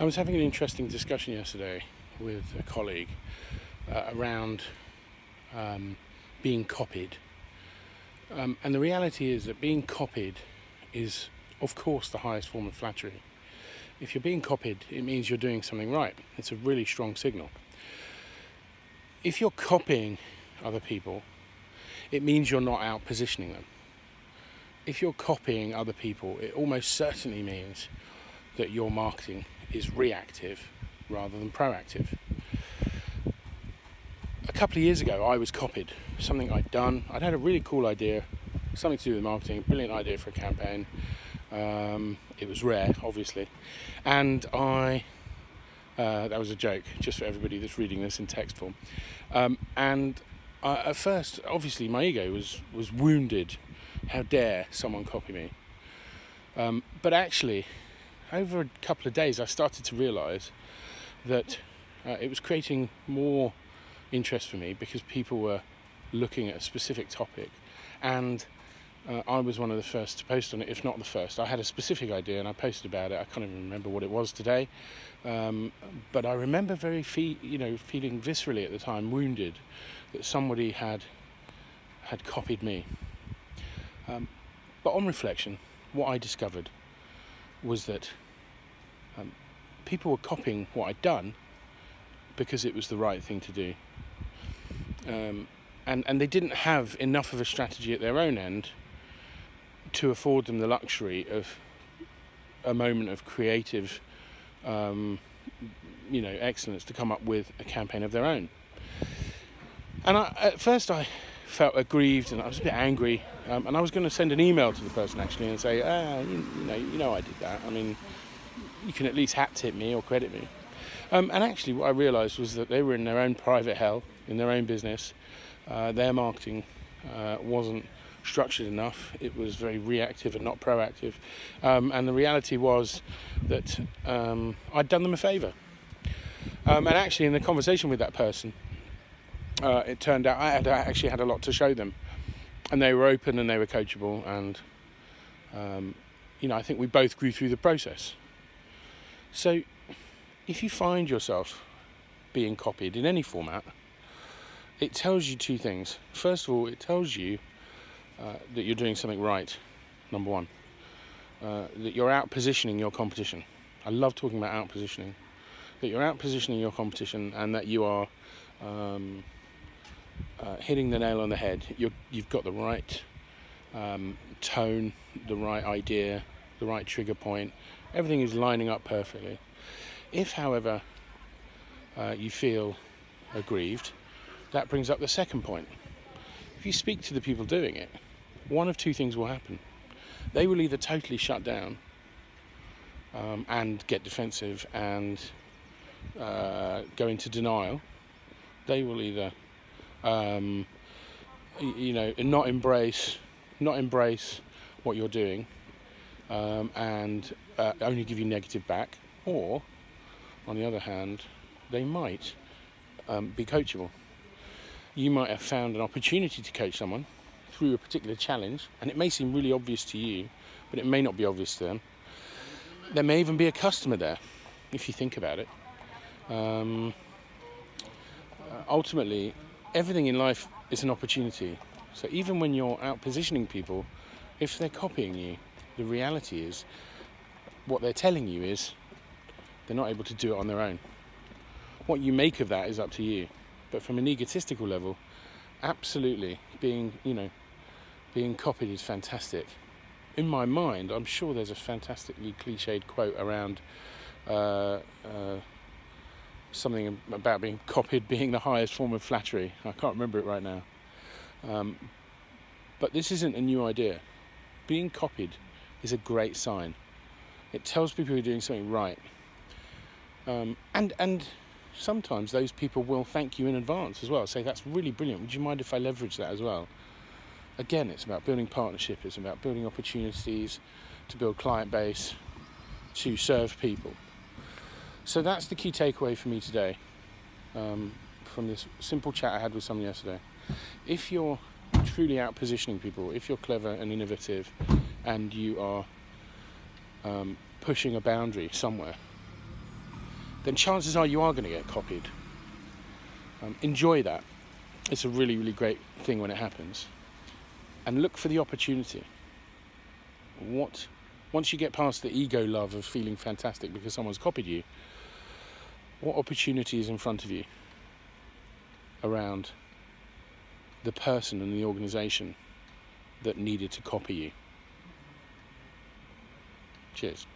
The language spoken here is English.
I was having an interesting discussion yesterday with a colleague around being copied. And the reality is that being copied is, of course, the highest form of flattery. If you're being copied, it means you're doing something right. It's a really strong signal. If you're copying other people, it means you're not out positioning them. If you're copying other people, it almost certainly means that your marketing is reactive rather than proactive. A couple of years ago, I was copied. Something I'd done. I'd had a really cool idea, something to do with marketing, a brilliant idea for a campaign. It was rare, obviously. And that was a joke, just for everybody that's reading this in text form. At first, obviously, my ego was wounded. How dare someone copy me? But actually, over a couple of days, I started to realise that it was creating more interest for me because people were looking at a specific topic, and I was one of the first to post on it, if not the first. I had a specific idea and I posted about it. I can't even remember what it was today, but I remember feeling viscerally at the time, wounded that somebody had copied me. But on reflection, what I discovered was that people were copying what I'd done because it was the right thing to do. And they didn't have enough of a strategy at their own end to afford them the luxury of a moment of creative excellence to come up with a campaign of their own. And at first I felt aggrieved and I was a bit angry, and I was going to send an email to the person actually and say, you know I did that. I mean, you can at least hat tip me or credit me. And actually what I realised was that they were in their own private hell, in their own business. Their marketing wasn't structured enough. It was very reactive and not proactive. And the reality was that I'd done them a favour. And actually in the conversation with that person, it turned out I actually had a lot to show them. And they were open and they were coachable. And, I think we both grew through the process. So if you find yourself being copied in any format, it tells you two things. First of all, it tells you that you're doing something right, number one. That you're out positioning your competition. I love talking about out positioning. That you're out positioning your competition and that you are hitting the nail on the head. You've got the right tone, the right idea, the right trigger point. Everything is lining up perfectly. If, however, you feel aggrieved, that brings up the second point. If you speak to the people doing it, one of two things will happen. They will either totally shut down and get defensive and go into denial. They will either, not embrace what you're doing and only give you negative back, or, on the other hand, they might be coachable. You might have found an opportunity to coach someone through a particular challenge, and it may seem really obvious to you, but it may not be obvious to them. There may even be a customer there, if you think about it. Ultimately, everything in life is an opportunity. So even when you're out positioning people, if they're copying you, the reality is, what they're telling you is, they're not able to do it on their own. What you make of that is up to you. But from an egotistical level, absolutely, being copied is fantastic. In my mind, I'm sure there's a fantastically cliched quote around something about being copied being the highest form of flattery. I can't remember it right now. But this isn't a new idea. Being copied is a great sign. It tells people you're doing something right. And sometimes those people will thank you in advance as well. Say, that's really brilliant. Would you mind if I leverage that as well? Again, it's about building partnership. It's about building opportunities to build client base, to serve people. So that's the key takeaway for me today from this simple chat I had with someone yesterday. If you're truly out positioning people, if you're clever and innovative and you are pushing a boundary somewhere, then chances are you are going to get copied. Enjoy that. It's a really, really great thing when it happens. And look for the opportunity. Once you get past the ego love of feeling fantastic because someone's copied you, what opportunity is in front of you around the person and the organisation that needed to copy you? Cheers.